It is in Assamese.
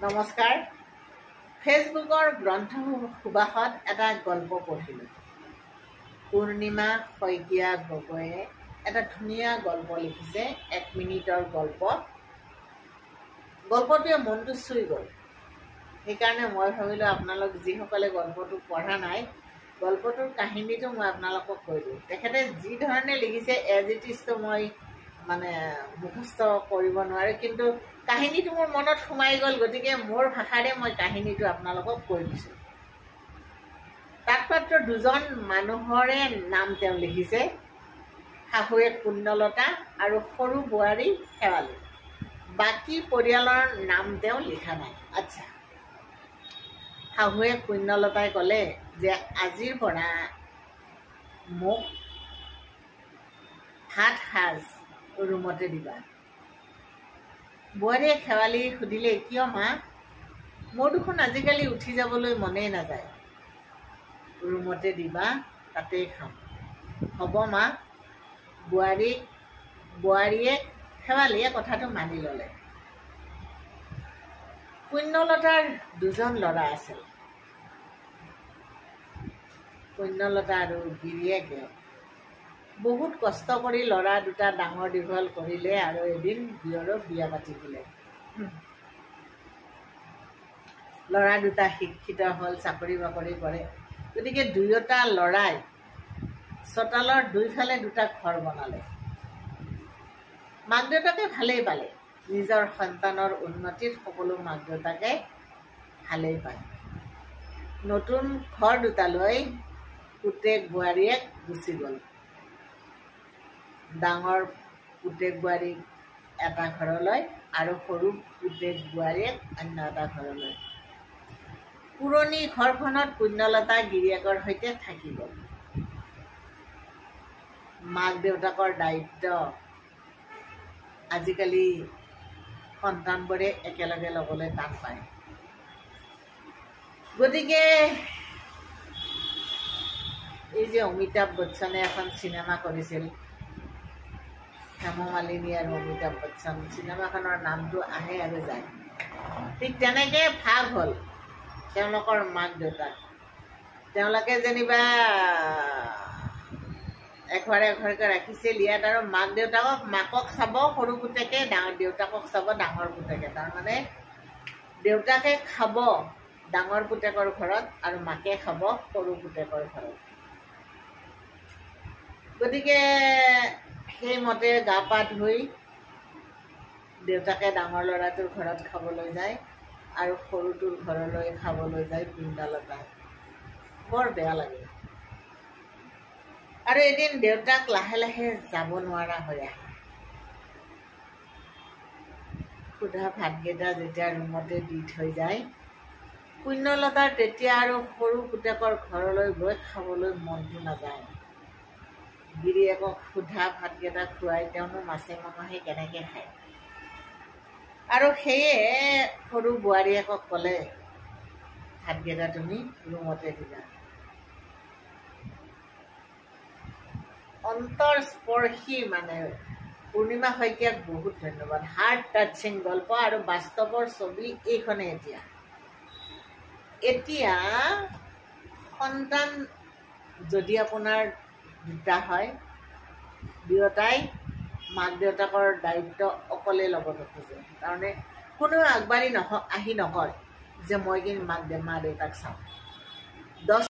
নমস্কাৰ। ফেচবুকৰ গ্ৰন্থ সুবাসত এটা গল্প পঢ়িলোঁ। পূৰ্ণিমা শইকীয়া গগৈয়ে এটা ধুনীয়া গল্প লিখিছে, 1 মিনিটৰ গল্প। গল্পটোৱে মনটো চুই গ'ল। সেইকাৰণে মই ভাবিলোঁ আপোনালোক যিসকলে গল্পটো পঢ়া নাই, গল্পটোৰ কাহিনীটো মই আপোনালোকক কৈ দিওঁ। তেখেতে যি ধৰণে লিখিছে এজ ইট ইজটো মই মুখস্থ কৰিব নোৱাৰোঁ, কিন্তু কাহিনীটো মোৰ মনত সোমাই গ'ল, গতিকে মোৰ ভাষাৰে মই কাহিনীটো আপোনালোকক কৈ দিছোঁ। তাত মাত্ৰ 2জন মানুহৰে নাম তেওঁ লিখিছে, শাহুৱেক পুণ্যলতা আৰু সৰু বোৱাৰী শেৱালি। বাকী পৰিয়ালৰ নাম তেওঁ লিখা নাই। আচ্ছা, শাহুৱেক পুণ্যলতাই ক'লে যে আজিৰ পৰা মোক ভাত সাজ ৰুমতে দিবা। বোৱাৰীয়ে শেৱালি সুধিলে, কিয় মা? মোৰ দেখোন আজিকালি উঠি যাবলৈ মনেই নাযায়। ৰুমতে দিবা, তাতেই খাম। হ'ব মা। বোৱাৰীয়ে শেৱালিয়ে কথাটো মানি ল'লে। পুণ্যলতাৰ 2জন ল'ৰা আছিল। পুণ্যলতা আৰু গিৰিয়েকে বহুত কষ্ট কৰি ল'ৰা দুটা ডাঙৰ দীঘল কৰিলে আৰু এদিন বিয়া পাতি দিলে। ল'ৰা দুটা শিক্ষিত হ'ল, চাকৰি বাকৰি কৰে। গতিকে দুয়োটা ল'ৰাই চোতালৰ দুইফালে 2টা ঘৰ বনালে। মাক দেউতাকে ভালেই পালে। নিজৰ সন্তানৰ উন্নতিত সকলো মাক দেউতাকে ভালেই পায়। নতুন ঘৰ 2টা লৈ পুতেক বোৱাৰীয়েক গুচি গ'ল। ডাঙৰ পুতেক বোৱাৰীক এটা ঘৰলৈ আৰু সৰু পুতেক বোৱাৰীয়েক অন্য এটা ঘৰলৈ। পুৰণি ঘৰখনত পুণ্যলতা গিৰিয়েকৰ সৈতে থাকি গ'ল। মাক দেউতাকৰ দায়িত্ব আজিকালি সন্তানবোৰে একেলগে ল'বলৈ টান পায়। গতিকে এই যে অমিতাভ বচ্চনে এখন চিনেমা কৰিছিল, হেমমালিনী আৰু অমিতাভ বচ্চন, চিনেমাখনৰ নামটো আহে আৰু যায়। ঠিক তেনেকৈ ভাগ হ'ল তেওঁলোকৰ মাক দেউতাক। তেওঁলোকে যেনিবা এঘৰকে ৰাখিছিল ইয়াত, আৰু মাক দেউতাকক, মাকক চাব সৰু পুতেকে, দেউতাকক চাব ডাঙৰ পুতেকে। তাৰমানে দেউতাকে খাব ডাঙৰ পুতেকৰ ঘৰত আৰু মাকে খাব সৰু পুতেকৰ ঘৰত। গতিকে সেইমতে গা পা ধুই দেউতাকে ডাঙৰ ল'ৰাটোৰ ঘৰত খাবলৈ যায় আৰু সৰুটোৰ ঘৰলৈ খাবলৈ যায় পুণ্যলতা। বৰ বেয়া লাগে। আৰু এদিন দেউতাক লাহে লাহে যাব নোৱাৰা হৈ আহে। সুধা ভাতকেইটা যেতিয়া ৰুমতে দি থৈ যায়, পুণ্যলতাৰ তেতিয়া আৰু সৰু পুতেকৰ ঘৰলৈ গৈ খাবলৈ মনটো নাযায়। গিৰিয়েকক সুধা ভাতকেইটা খুৱাই তেওঁনো মাছে মাংসে কেনেকৈ খায়। আৰু সেয়ে সৰু বোৱাৰীয়েকক ক'লে, ভাতকেইটা তুমি ৰুমতে দিবা। অন্তৰস্পৰ্শী পূৰ্ণিমা শইকীয়াক বহুত ধন্যবাদ। হাৰ্ট টাচিং গল্প আৰু বাস্তৱৰ ছবি এইখনে। এতিয়া সন্তান যদি আপোনাৰ 2টা হয়, দুয়োটাই মাক দেউতাকৰ দায়িত্ব অকলে ল'ব নোখোজে। তাৰমানে কোনেও আগবাঢ়ি আহি নকয় যে মই কিন্তু মা দেউতাক চাওঁ।